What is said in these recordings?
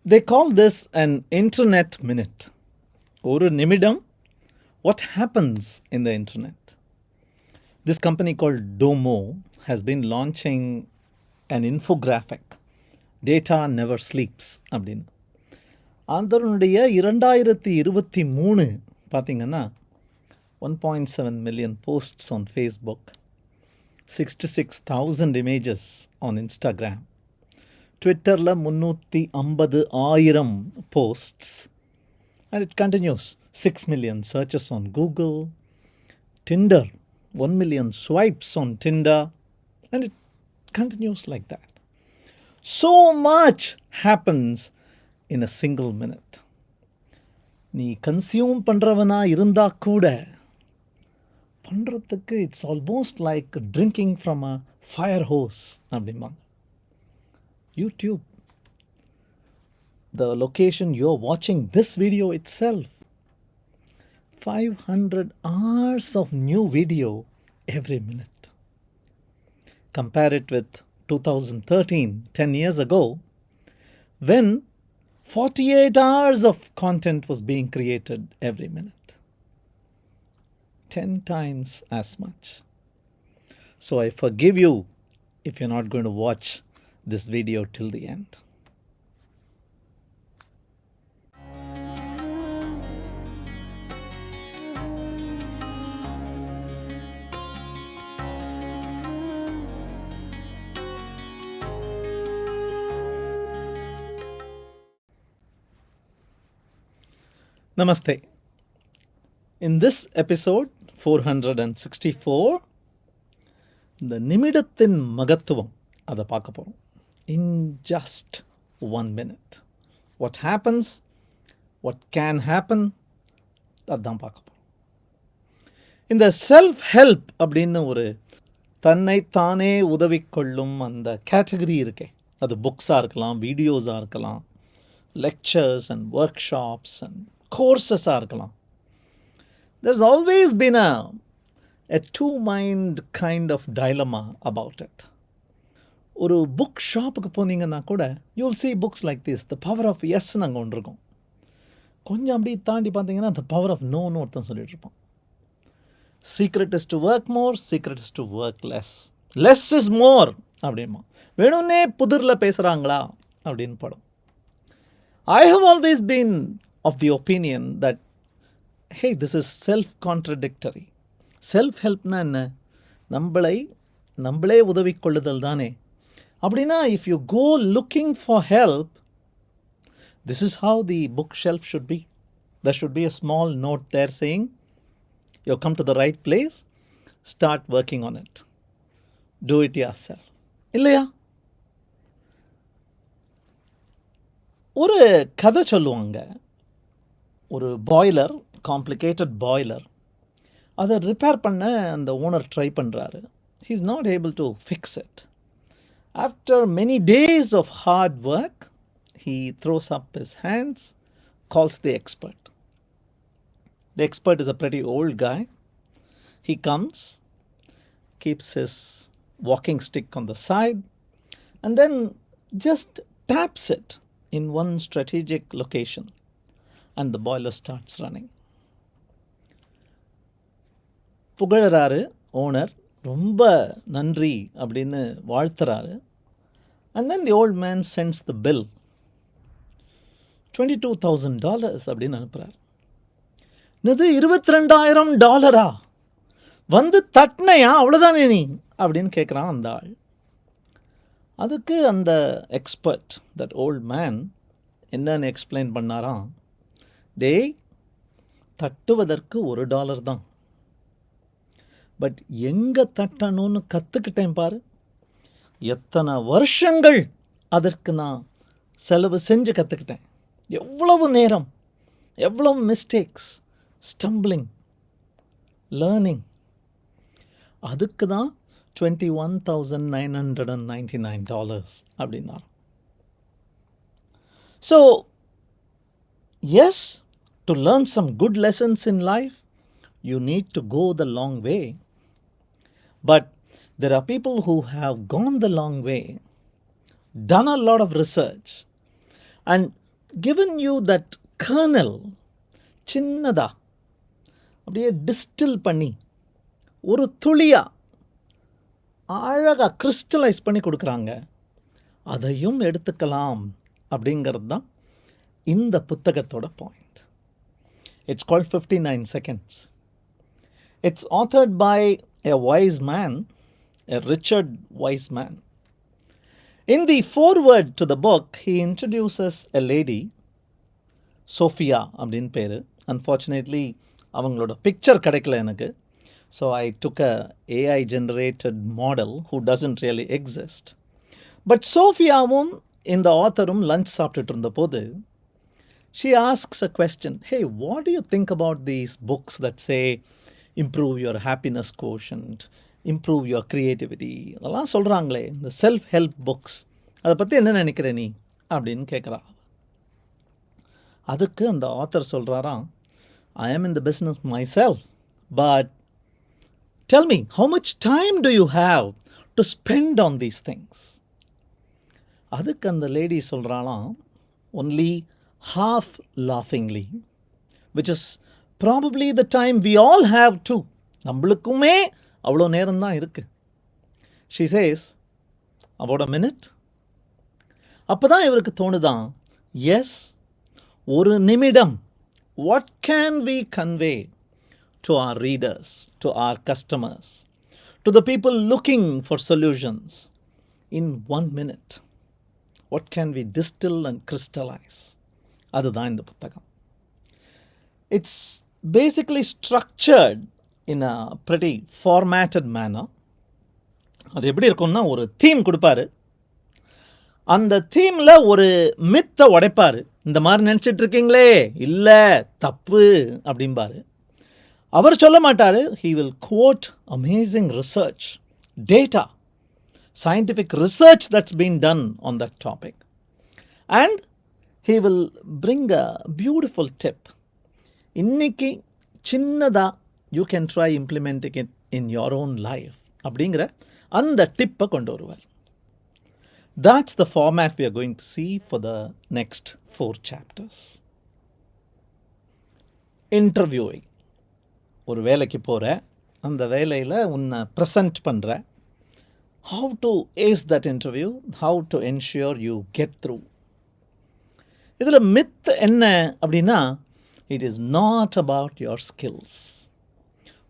They call this an internet minute. ஒரு நிமிடம், what happens in the internet? This company called Domo has been launching an infographic, data never sleeps அப்படின்னு. அதனுடைய 2023 பார்த்தீங்கன்னா 1.7 million posts on Facebook, 66,000 images on Instagram, Twitterல 350,000 posts, and it continues. 6 million searches on Google, Tinder, 1 million swipes on Tinder, and it continues like that. So much happens in a single minute. நீ consume பண்ணுறவனா இருந்தால் கூட பண்ணுறதுக்கு it's almost like drinking from a fire hose அப்படிம்பாங்க. YouTube, the location you're watching this video itself, 500 hours of new video every minute. Compare it with 2013, 10 years ago, when 48 hours of content was being created every minute. 10 times as much. So I forgive you if you're not going to watch this video till the end. Namaste. In this episode 464, the நிமிடத்தின் மகத்துவம் அதை பார்க்க போகிறோம். In just 1 minute. What happens, what can happen, அதான் பார்க்க போகிறோம். இந்த self help அப்படின்னு ஒரு தன்னைத்தானே உதவிக்கொள்ளும் அந்த கேட்டகரி இருக்கே, அது புக்ஸாக இருக்கலாம், வீடியோஸாக இருக்கலாம், lectures and workshops and கோர்சஸாக இருக்கலாம். There's always been a two-mind kind of dilemma about it. ஒரு புக் ஷாப்புக்கு போனீங்கன்னா கூட you'll see books like this, the power of yes அங்கே ஒன்று இருக்கும். கொஞ்சம் அப்படி தாண்டி பார்த்தீங்கன்னா the power of no ஒருத்தன் சொல்லிட்டு இருப்பான். Secret is to work more, secret is to work less. Less is more அப்படிமா. வேணும்னே புதிரில் பேசுகிறாங்களா அப்படின்னு படம். I have always been of the opinion that, hey, this is self-contradictory. Self-helpனா என்ன? நம்மளே உதவிக்கொள்ளுதல் தானே. அப்படின்னா if you go looking for help, this is how the bookshelf should be. There should be a small note there saying, you've come to the right place, start working on it. Do it yourself. இல்லையா? ஒரு கதை சொல்லுவாங்க. ஒரு boiler, complicated boiler, அதை repair பண்ண அந்த owner try பண்ணுறாரு. he is not able to fix it. After many days of hard work, he throws up his hands, calls the expert. The expert is a pretty old guy. He comes, keeps his walking stick on the side, and then just taps it in one strategic location, and the boiler starts running. புகழறாரு owner, ரொம்ப நன்றி அப்படின்னு வாழ்த்துறாரு. And then the old man sends the bill, $22,000 அப்படின்னு அனுப்புகிறார். இது $22,000 வந்து தட்டினையா அவ்வளோதானே நீ அப்படின்னு கேட்குறான் அந்த ஆள். அதுக்கு அந்த எக்ஸ்பர்ட், தட் ஓல்ட் மேன், என்னன்னு எக்ஸ்பிளைன் பண்ணாராம். டேய், தட்டுவதற்கு $1 தான், பட் எங்கே தட்டணும்னு கற்றுக்கிட்டேன் பாரு. எத்தனை வருஷங்கள் அதற்கு நான் செலவு செஞ்சு கற்றுக்கிட்டேன். எவ்வளவு நேரம், எவ்வளவு மிஸ்டேக்ஸ், ஸ்டம்பிளிங், லேர்னிங். அதுக்கு தான் $21,999 அப்படின்னார். So yes, to learn some good lessons in life, you need to go the long way. But there are people who have gone the long way, done a lot of research, and given you that kernel, சின்னதா அப்படியே distil பண்ணி ஒரு துளியா அழகாக crystallise பண்ணி கொடுக்குறாங்க. அதையும் எடுத்துக்கலாம் அப்படிங்கிறது தான் இந்த புத்தகத்தோட point. It's called 59 seconds. It's authored by a wise man, a Richard Wiseman. In the foreword to the book, he introduces a lady, Sophia அப்படின்னு பேர். Unfortunately, அவங்களோட பிக்சர் கிடைக்கல எனக்கு. So I took a AI generated model who doesn't really exist. But Sophiaவும் இந்த ஆத்தரும் lunch சாப்பிட்டுட்டு இருந்த போது she asks a question. Hey, what do you think about these books that say improve your happiness quotient, improve your creativity? அதெல்லாம் சொல்கிறாங்களே இந்த self help books, அதை பற்றி என்ன நினைக்கிற நீ அப்படின்னு கேட்குறா. அதுக்கு அந்த author சொல்கிறாராம், I am in the business myself, but tell me, how much time do you have to spend on these things? அதுக்கு அந்த lady சொல்கிறாலாம், only half laughingly, which is probably the time we all have too. நம்மளுக்குமே அவ்வளோ நேரம்தான் இருக்குது. She says, about a minute. அப்போ தான் இவருக்கு தோணுதான், S, ஒரு நிமிடம். What can we convey to our readers, to our customers, to the people looking for solutions in 1 minute? What can we distill and crystallize? அதுதான் இந்த புத்தகம். It's basically structured in a pretty formatted manner. அது எப்படி இருக்கும்னா, ஒரு theme கொடுப்பாரு, அந்த தீமில் ஒரு மித்தை உடைப்பார். இந்த மாதிரி நினச்சிட்டு இருக்கீங்களே, இல்லை தப்பு அப்படிம்பாரு. அவர் சொல்ல மாட்டார். He will quote amazing research, data, scientific research that's been done on that topic. And he will bring a beautiful tip. இன்னைக்கு சின்னதா you can try implementing it in your own life அப்படிங்கிற அந்த டிப்பை கொண்டு வருவார். That's the format we are going to see for the next 4 chapters. Interviewing. ஒரு வேலைக்கு போகிற, அந்த வேலையில் உன்னை ப்ரெசன்ட் பண்ணுற, how to ace that interview, how to ensure you get through. இதில் மித் என்ன அப்படின்னா, it is not about your skills.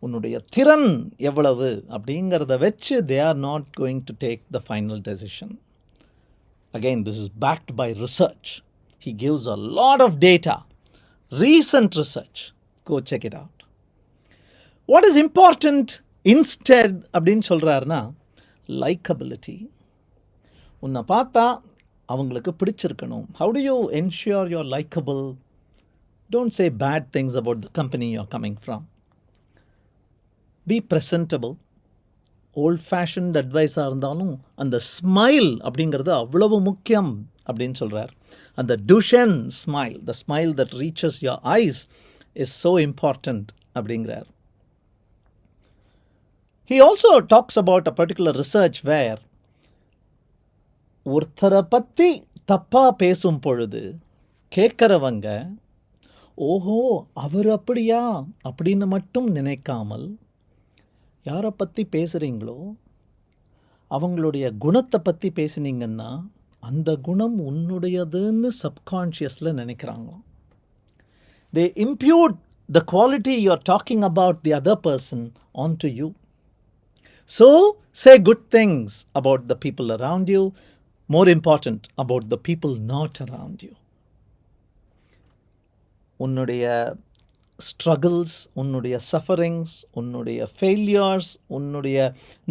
உன்னுடைய திறன் எவ்வளவு அப்படிங்கிறத வச்சு they are not going to take the final decision. Again, this is backed by research. He gives a lot of data, recent research. Go check it out. What is important instead அப்படின்னு சொல்கிறாருன்னா, likability. உன்னை பார்த்தா அவங்களுக்கு பிடிச்சிருக்கணும். How do you ensure you're likable? Don't say bad things about the company you're coming from. Be presentable. Old fashioned அட்வைஸாக இருந்தாலும் அந்த smile அப்படிங்கிறது அவ்வளவு முக்கியம் அப்படின்னு சொல்கிறார். அந்த Duchenne smile, the smile that reaches your eyes is so important அப்படிங்கிறார். He also talks about a particular research where ஒருத்தரை பற்றி தப்பாக பேசும் பொழுது கேட்குறவங்க, ஓஹோ அவர் அப்படியா அப்படின்னு மட்டும் நினைக்காமல், யாரை பற்றி பேசுகிறீங்களோ அவங்களுடைய குணத்தை பற்றி பேசுனீங்கன்னா அந்த குணம் உன்னுடையதுன்னு சப்கான்ஷியஸில் நினைக்கிறாங்களாம். They impute the quality you're talking about the other person onto you. So, say good things about the people around you. More important, about the people not around you. உன்னுடைய struggles, உன்னுடைய sufferings, உன்னுடைய failures, உன்னுடைய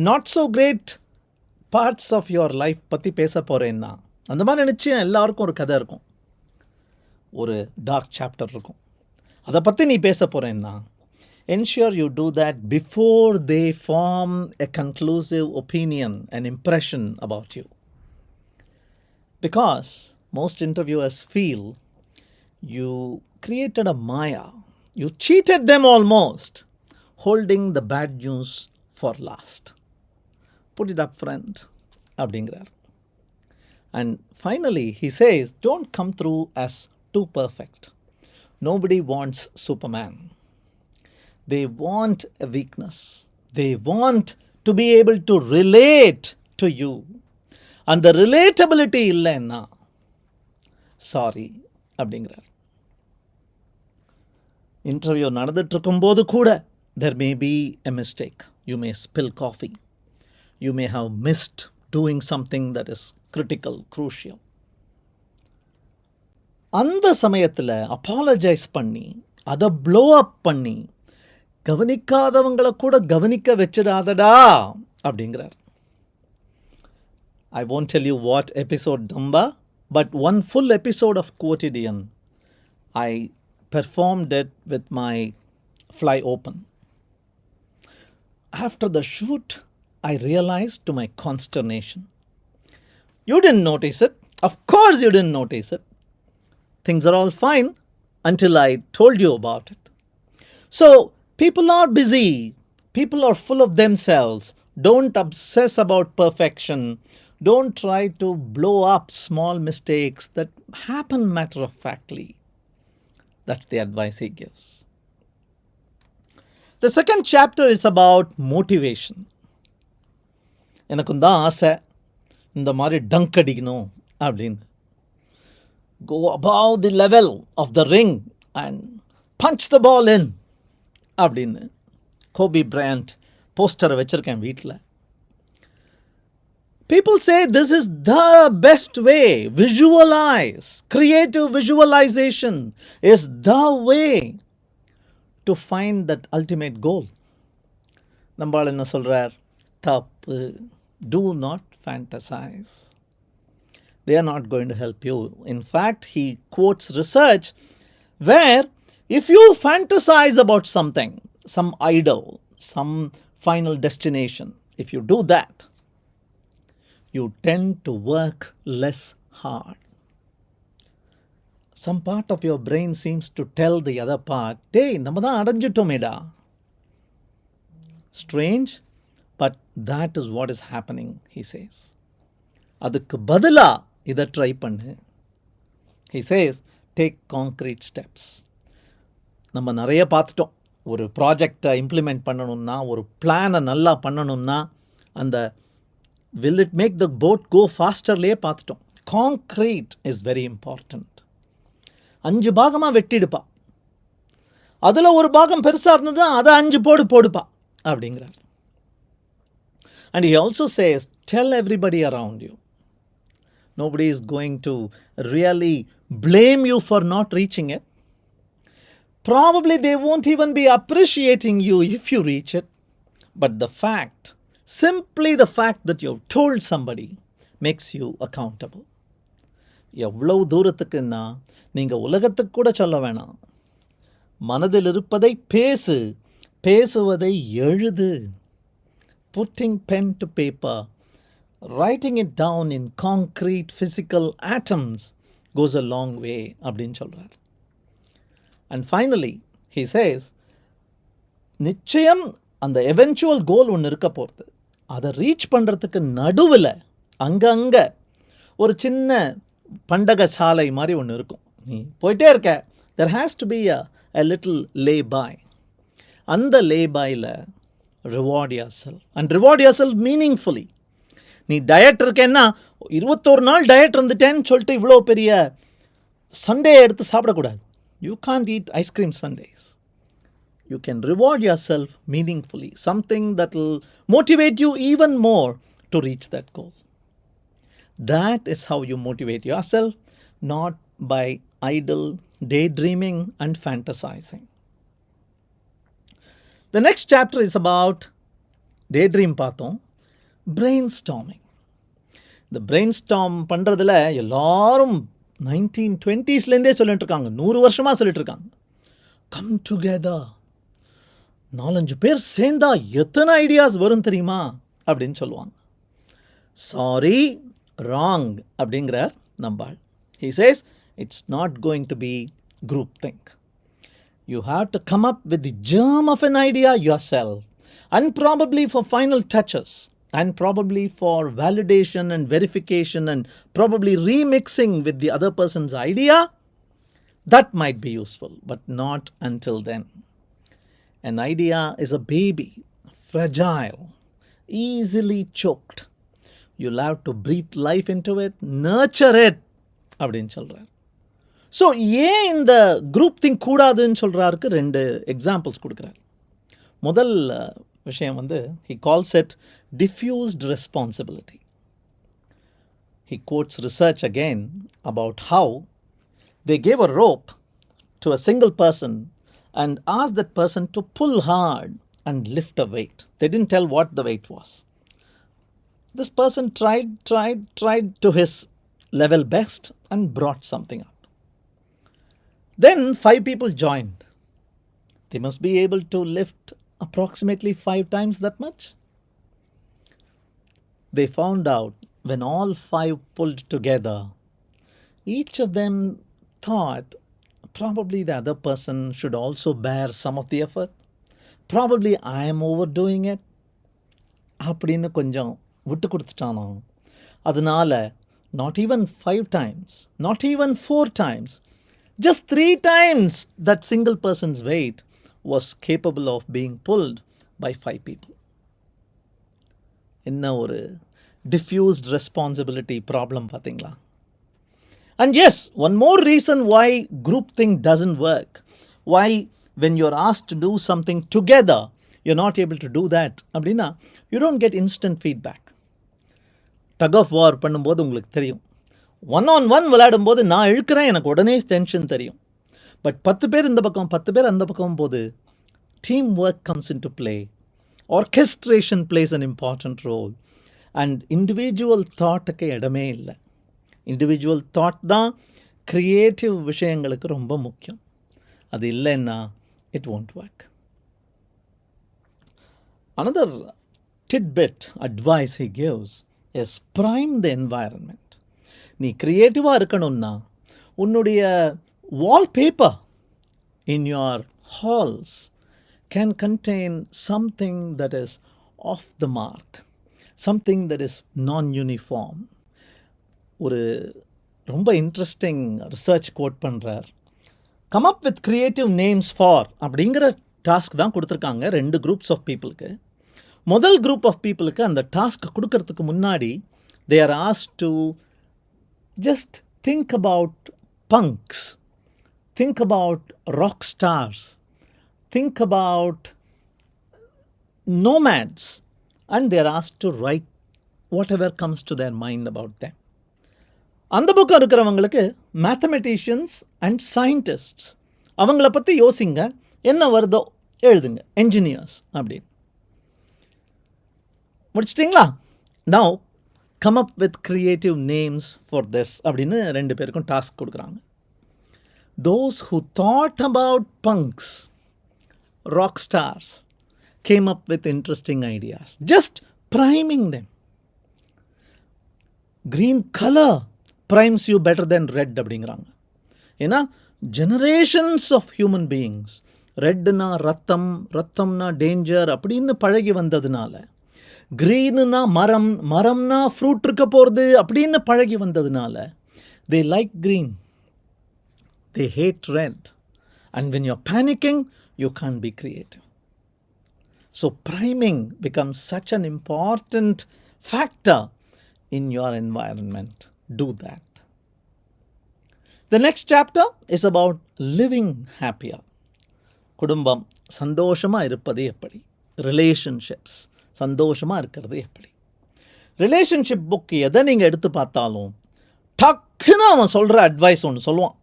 not so great parts of your life பற்றி பேச போகிறேன்னா, அந்த மாதிரி நிச்சயம் எல்லாருக்கும் ஒரு கதை இருக்கும், ஒரு டார்க் சாப்டர் இருக்கும். அதை பற்றி நீ பேச போகிறேன்னா, ensure you do that before they form a conclusive opinion, an impression about you. Because most interviewers feel you created a maya. You cheated them almost, holding the bad news for last. Put it up front, அப்படிங்கிறார். And finally, he says, don't come through as too perfect. Nobody wants Superman. They want a weakness. They want to be able to relate to you. And the relatability இல்லைன்னா sorry அப்படிங்கிறார். Interview நடந்துட்டு இருக்கும்போது கூட there may be a mistake. You may spill coffee. You may have missed doing something that is critical, crucial. அந்த சமயத்தில் apologise பண்ணி அதை flow அப் பண்ணி கவனிக்காதவங்களை கூட கவனிக்க வச்சிடாதடா அப்படிங்கிறார். I won't tell you what episode number, but one full episode of Quotidian, I performed it with my fly open. After the shoot, I realized to my consternation. You didn't notice it. Of course you didn't notice it. Things are all fine until I told you about it. So, people are busy. People are full of themselves. Don't obsess about perfection. Don't try to blow up small mistakes that happen matter-of-factly. That's the advice he gives. The second chapter is about motivation. எனக்கும் தான் ஆசை இந்த மாதிரி tongue அடிக்கணும் அப்படின்னு. Go above the level of the ring and punch the ball in அப்படின்னு Gopi Bryant போஸ்டரை வச்சுருக்கேன் வீட்டில். People say this is the best way. Visualize. Creative visualization is the way to find that ultimate goal. நம்மால் என்ன சொல்கிறார்? தப்பு. Do not fantasize. They are not going to help you. In fact, he quotes research where if you fantasize about something, some ideal, some final destination, if you do that, you tend to work less hard. Some part of your brain seems to tell the other part, "Hey, நம்ம தான் அடைஞ்சிட்டோமேடா." Strange, but that is what is happening, he says. அதுக்கு பதிலா இதை try பண்ணு. He says, take concrete steps. நம்ம நிறைய பார்த்துட்டோம். ஒரு ப்ராஜெக்டை இம்ப்ளிமெண்ட் பண்ணணும்னா, ஒரு பிளானை நல்லா பண்ணணும்னா, அந்த will it make the boat go fasterலே பார்த்துட்டோம். Concrete is very important. 5 பாகமாக வெட்டிடுப்பா. அதில் ஒரு பாகம் பெருசாக இருந்தது, அதை 5 போடுப்பா அப்படிங்கிறார். And he also says, tell everybody around you. Nobody is going to really blame you for not reaching it. Probably they won't even be appreciating you if you reach it. But simply the fact that you've told somebody makes you accountable. எவ்வளவு தூரத்துக்குன்னா நீங்கள் உலகத்துக்கு கூட சொல்ல வேணாம். மனதில் இருப்பதை பேசுவதை எழுது. Putting pen to paper, writing it down in concrete physical atoms goes a long way அப்படின்னு சொல்கிறார். And finally, he says, நிச்சயம் அந்த எவென்ச்சுவல் கோல் ஒன்று இருக்க போகிறது. அதை ரீச் பண்ணுறதுக்கு நடுவில் அங்கங்கே ஒரு சின்ன பண்டக சாலை மாதிரி ஒன்று இருக்கும். நீ போயிட்டே இருக்க, there has to be a little lay-by. அந்த லே-பையில் reward yourself and reward yourself meaningfully. நீ டயட் இருக்கேன்னா 21 நாள் டயட் இருந்துட்டேன்னு சொல்லிட்டு இவ்வளோ பெரிய சண்டே எடுத்து சாப்பிடக்கூடாது. You can't eat ice cream Sundays. You can reward yourself meaningfully, something that will motivate you even more to reach that goal. That is how you motivate yourself, not by idle daydreaming and fantasizing. The next chapter is about daydream பார்த்தோம், brainstorming. இந்த brainstorm பண்ணுறதுல எல்லாரும் 1920s சொல்லிட்டு இருக்காங்க, 100 வருஷமாக சொல்லிட்டு இருக்காங்க. Come together, 4-5 பேர் சேர்ந்தா எத்தனை ஐடியாஸ் வரும் தெரியுமா அப்படின்னு சொல்லுவாங்க. சாரி, ராங் அப்படிங்கிறார் நம்பாள். He says it's not going to be group think. You have to come up with the germ of an idea yourself, and probably for final touches, and probably for validation and verification, and probably remixing with the other person's idea. That might be useful, but not until then. An idea is a baby, fragile, easily choked. You'll have to breathe life into it, nurture it அப்படின்னு சொல்கிறார். So ஏன் இந்த group think கூடாதுன்னு சொல்கிறாருக்கு ரெண்டு examples கொடுக்குறார். முதல் விஷயம் வந்து he calls it diffused responsibility. He quotes research again about how they gave a rope to a single person and asked that person to pull hard and lift a weight. They didn't tell what the weight was. This person tried to his level best and brought something up. Then 5 people joined. They must be able to lift approximately 5 times that much. They found out when all 5 pulled together, each of them thought probably the other person should also bear some of the effort. Probably I am overdoing it. அப்படின்னு கொஞ்சம் விட்டு கொடுத்துட்டானோ, அதனால not even 5 times, not even 4 times, just 3 times that single person's weight was capable of being pulled by 5 people. என்ன ஒரு diffused responsibility problem பார்த்தீங்களா? And yes, one more reason why groupthink doesn't work, why when you're asked to do something together, you're not able to do that, அப்படின்னா you don't get instant feedback. Tug of war பண்ணும்போது உங்களுக்கு தெரியும். 1-on-1 விளையாடும்போது நான் இழுக்கிறேன், எனக்கு உடனே tension தெரியும். But 10 பேர் இந்த பக்கம் 10 பேர் அந்த பக்கம் போது team work comes into play. Orchestration plays an important role. And individual thoughtக்கு இடமே இல்லை. இண்டிவிஜுவல் தாட் தான் க்ரியேட்டிவ் விஷயங்களுக்கு ரொம்ப முக்கியம். அது இல்லைன்னா it won't work. Another tidbit advice he gives is prime the environment. நீ க்ரியேட்டிவாக இருக்கணும்னா உன்னுடைய wallpaper in your halls can contain something that is off the mark, something that is non-uniform. ஒரு ரொம்ப இன்ட்ரெஸ்டிங் ரிசர்ச் கோட் பண்ணுறார். Come up with creative names for அப்படிங்கிற task தான் கொடுத்துருக்காங்க 2 groups of பீப்புளுக்கு. முதல் குரூப் ஆஃப் பீப்புளுக்கு அந்த டாஸ்க் கொடுக்கறதுக்கு முன்னாடி they are asked to just think about bunks, think about rock stars, think about nomads, and they are asked to write whatever comes to their mind about them. அந்த பக்கம் இருக்கிறவங்களுக்கு mathematicians and scientists, அவங்கள பற்றி யோசிங்க, என்ன வருதோ எழுதுங்க, engineers அப்படின்னு முடிச்சிட்டிங்களா? Now come up with creative names for this அப்படின்னு 2 பேருக்கும் டாஸ்க் கொடுக்குறாங்க. Those who thought about punks, rock stars came up with interesting ideas, just priming them. Green color primes you better than red அப்படிங்கிறாங்க. ஏன்னா generations of human beings ரெட்னா ரத்தம், ரத்தம்னா danger அப்படின்னு பழகி வந்ததுனால, க்ரீனுனா மரம், மரம்னா ஃப்ரூட் இருக்க போகிறது அப்படின்னு பழகி வந்ததுனால, they like green, they hate red, and when you're panicking you can't be creative. So priming becomes such an important factor in your environment. Do that. The next chapter is about living happier. குடும்பம் சந்தோஷமாக இருப்பது எப்படி, relationships சந்தோஷமாக இருக்கிறது எப்படி. Relationship book எதை நீங்கள் எடுத்து பார்த்தாலும் டக்குன்னு அவன் சொல்கிற அட்வைஸ் ஒன்று சொல்லுவான்,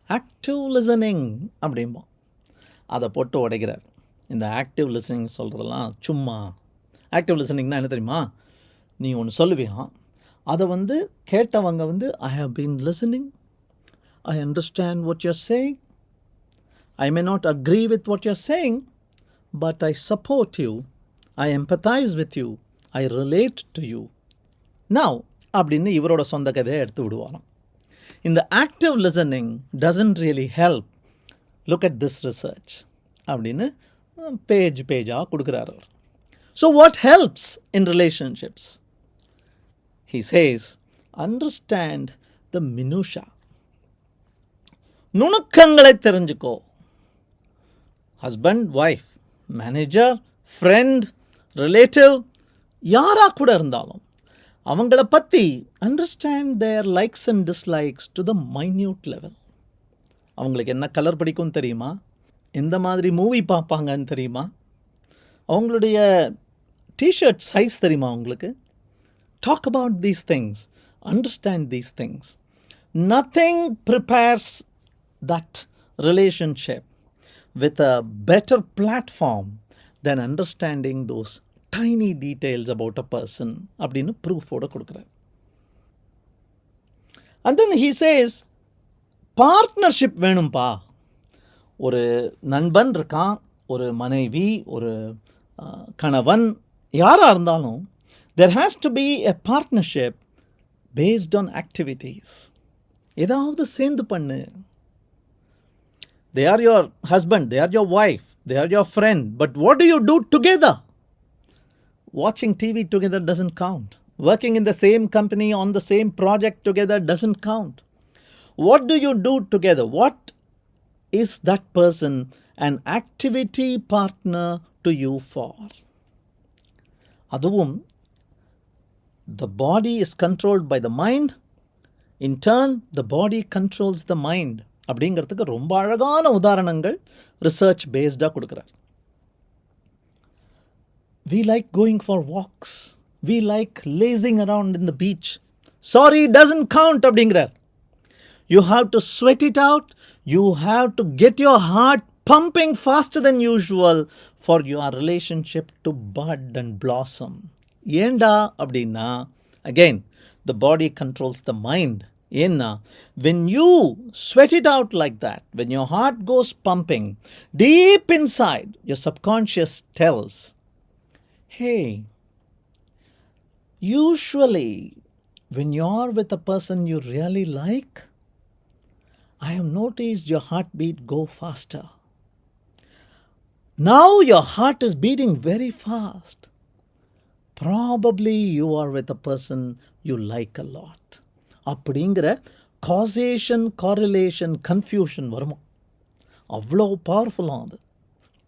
ஆக்டிவ் லிசனிங் அப்படிம்பான். அதை போட்டு உடைக்கிறார். இந்த ஆக்டிவ் லிசனிங் சொல்கிறதெல்லாம் சும்மா. ஆக்டிவ் லிசனிங்னா என்ன தெரியுமா? நீ ஒன்று சொல்லுவியான், அதை கேட்டவங்க I have been listening, I understand what you're saying, I may not agree with what you're saying, but I support you, I empathise with you, I relate to you now அப்படின்னு இவரோட சொந்த கதையை எடுத்து விடுவாராம். இந்த active listening doesn't really help, look at this research அப்படின்னு பேஜாக கொடுக்குறார் அவர். So what helps in relationships? He says, understand the minutia. நுணுக்கங்களை தெரிஞ்சுக்கோ. Husband, wife, manager, friend, relative, யாராக கூட இருந்தாலும் அவங்கள பற்றி understand their likes and dislikes to the minute level. அவங்களுக்கு என்ன கலர் பிடிக்கும் தெரியுமா? எந்த மாதிரி மூவி பார்ப்பாங்கன்னு தெரியுமா? அவங்களுடைய டிஷர்ட் சைஸ் தெரியுமா உங்களுக்கு? Talk about these things, understand these things. Nothing prepares that relationship with a better platform than understanding those tiny details about a person அப்படின்னு ப்ரூஃபோட கொடுக்குறார். And then he says, partnership வேணும்பா. ஒரு நண்பன் இருக்கான், ஒரு மனைவி, ஒரு கணவன், யாராக இருந்தாலும் there has to be a partnership based on activities. ஏதாவது சேர்ந்து பண்ணு. They are your husband, they are your wife, they are your friend, but what do you do together? Watching TV together doesn't count. Working in the same company on the same project together doesn't count. What do you do together? What is that person an activity partner to you for? அதுவும் the body is controlled by the mind. In turn, the body controls the mind. அப்படிங்கிறதுக்கு ரொம்ப அழகான உதாரணங்கள் research பேஸ்டாக கொடுக்குறார். We like going for walks. We like lazing around in the beach. Sorry, it doesn't count அப்படிங்கிறார். You have to sweat it out. You have to get your heart pumping faster than usual for your relationship to bud and blossom. ஏண்டா அப்படின்னா, again, the body controls the mind. ஏன்னா, when you sweat it out like that, when your heart goes pumping, deep inside, your subconscious tells, hey, usually when you're with a person you really like, I have noticed your heartbeat go faster. Now your heart is beating very fast. Probably you are with a person you like a lot. அப்படிங்கிற causation, correlation, confusion வருமா? அவ்வளோ பவர்ஃபுல்லாக அது.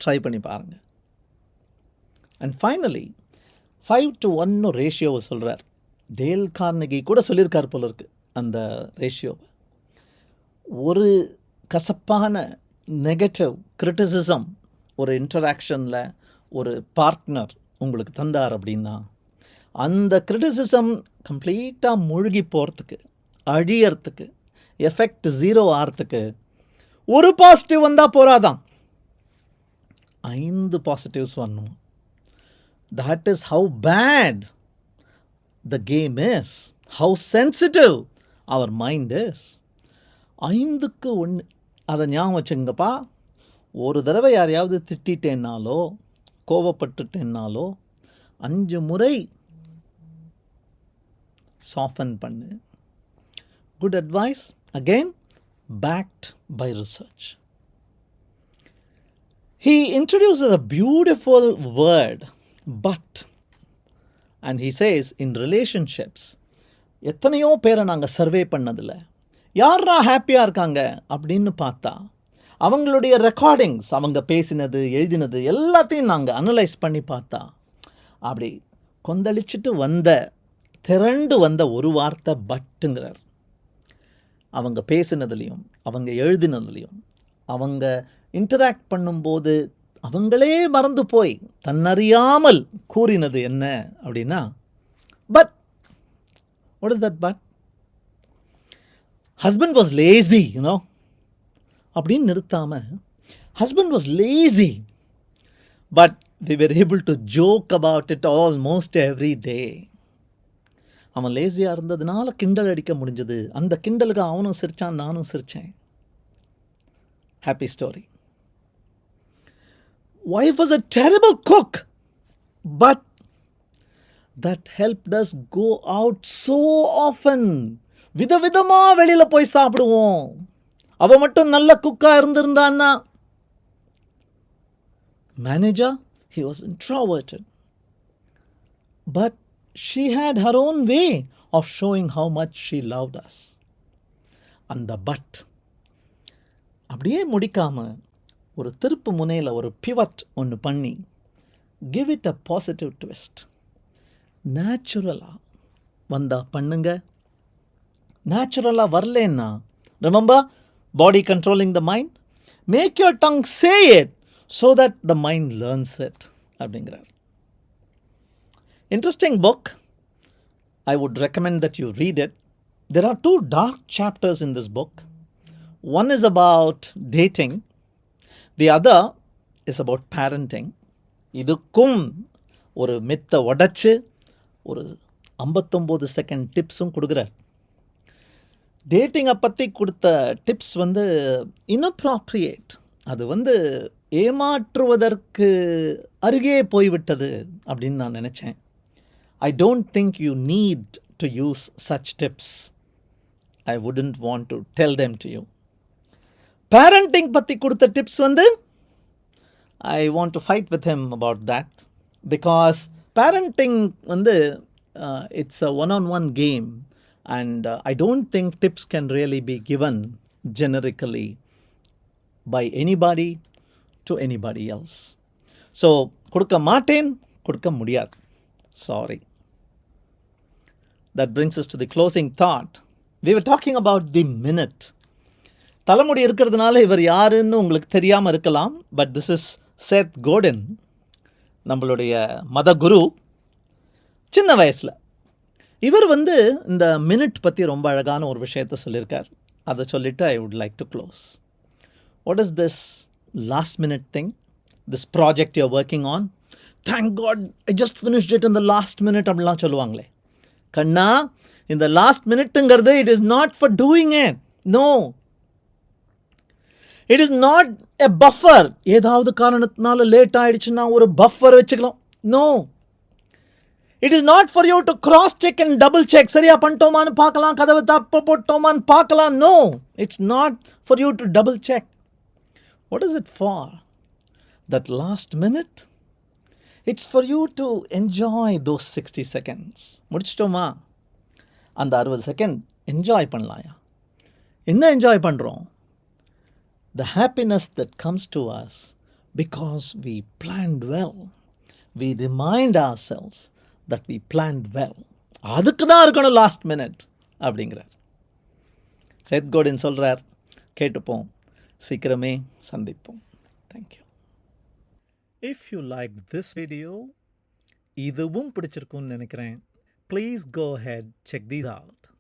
Try பண்ணி பாருங்கள். And finally 5:1 ரேஷியோவை சொல்கிறார். Dale Carnegie கூட சொல்லியிருக்கார் போல இருக்கு அந்த ரேஷியோவை. ஒரு கசப்பான நெகட்டிவ் கிரிட்டிசிசம் ஒரு இன்டராக்ஷனில் ஒரு பார்ட்னர் உங்களுக்கு தந்தார் அப்படின்னா, அந்த கிரிட்டிசிசம் கம்ப்ளீட்டாக மூழ்கி போகிறதுக்கு, அழியறதுக்கு, எஃபெக்ட் 0 ஆகிறதுக்கு ஒரு பாசிட்டிவ் வந்தால் போராதான், 5 பாசிட்டிவ்ஸ் வரணும். That is how bad the game is, how sensitive our mind is. 5க்கு 1. அதை ஞாபகம் வச்சுங்கப்பா. ஒரு தடவை யாரையாவது திட்டேன்னாலோ கோபப்பட்டுட்டேன்னாலோ 5 முறை soften பண்ணு. Good advice, again, backed by research. He introduces a beautiful word, but. And he says, in relationships, எத்தனையோ பேரை நாங்கள் சர்வே பண்ணதில்லை, யாரா ஹாப்பியாக இருக்காங்க அப்படின்னு பார்த்தா அவங்களுடைய ரெக்கார்டிங்ஸ், அவங்க பேசினது, எழுதினது எல்லாத்தையும் நாங்கள் அனலைஸ் பண்ணி பார்த்தா அப்படி கொந்தளிச்சுட்டு திரண்டு வந்த ஒரு வார்த்தை பட்டுங்கிறார். அவங்க பேசினதுலேயும், அவங்க எழுதினதுலேயும், அவங்க இன்டராக்ட் பண்ணும்போது அவங்களே மறந்து போய் தன்னறியாமல் கூறினது என்ன அப்படின்னா, but. What is that but? Husband was lazy, அப்படின்னு நிறுத்தாமல், husband was lazy but we were able to joke about it almost every day. அவன் லேசியாக இருந்ததுனால கிண்டல் அடிக்க முடிஞ்சது. அந்த கிண்டலுக்கு அவனும் சிரித்தான், நானும் சிரித்தேன். Happy story. Wife was a terrible cook, but that helped us go out so often. விதவிதமாக வெளியில் போய் சாப்பிடுவோம். அவன் மட்டும் நல்ல குக்காக இருந்திருந்தான்னா. Manager, he was introverted, but she had her own way of showing how much she loved us. And the but, அப்படியே முடிக்காமல் ஒரு திருப்பு முனையில் ஒரு பிவட் ஒன்று பண்ணி give it a positive twist. நேச்சுரலாக வந்தால் பண்ணுங்க, நேச்சுரலாக வரலன்னா remember body controlling the mind, make your tongue say it so that the mind learns it அப்படிங்கிறார். Interesting book. I would recommend that you read it. There are 2 dark chapters in this book. One is about dating. The other is about parenting. இதுக்கும் ஒரு மித்தை உடைச்சு ஒரு 59 second டிப்ஸும் கொடுக்குறார். டேட்டிங்கை பற்றி கொடுத்த tips inappropriate. அது ஏமாற்றுவதற்கு அருகே போய்விட்டது அப்படின்னு நான் நினச்சேன். I don't think you need to use such tips. I wouldn't want to tell them to you. Parenting பற்றி கொடுத்த tips I want to fight with him about that, because parenting it's a one-on-one game, and I don't think tips can really be given generically by anybody to anybody else. So கொடுக்க மாட்டேன், கொடுக்க முடியாது. Sorry. That brings us to the closing thought. We were talking about the minute. தலைமுடி இருக்கிறதுனால இவர் யாருன்னு உங்களுக்கு தெரியாமல் இருக்கலாம். பட் திஸ் இஸ் சேத் கோடன், நம்மளுடைய மத குரு. சின்ன வயசில் இவர் இந்த மினிட் பற்றி ரொம்ப அழகான ஒரு விஷயத்தை சொல்லியிருக்கார். அதை சொல்லிவிட்டு I would like to close. What is this last minute thing? This project you're working on? Thank God I just finished it in the last minute அப்படிலாம் சொல்லுவாங்களே. கண்ணா, இந்த last மினிட்டுங்கிறது it is not for doing it. No. It is not a buffer. ஏதாவது காரணத்தினால late ஆயிடுச்சுன்னா ஒரு buffer வச்சுக்கலாம். No. It is not for you to cross check and double check. சரியா பண்ணிட்டோமான்னு பார்க்கலாம், கதவை தப்ப போட்டோமான்னு பார்க்கலாம். No. It's not for you to double check. What is it for? That last minute? It's for you to enjoy those 60 seconds. முடிச்சிட்டோமா? அந்த 60 second enjoy பண்ணலாயா? என்ன enjoy பண்ணுறோம்? The happiness that comes to us because we planned well. We remind ourselves that we planned well. அதுக்கு தான் இருக்கணும் last minute அப்படிங்கிறார். சேத் கோடன் சொல்கிறார், கேட்டுப்போம், சீக்கிரமே சந்திப்போம். Thank you. If you liked this video, இதுவும் பிடிச்சிருக்கும்னு நினைக்கிறேன். Please go ahead, check these out.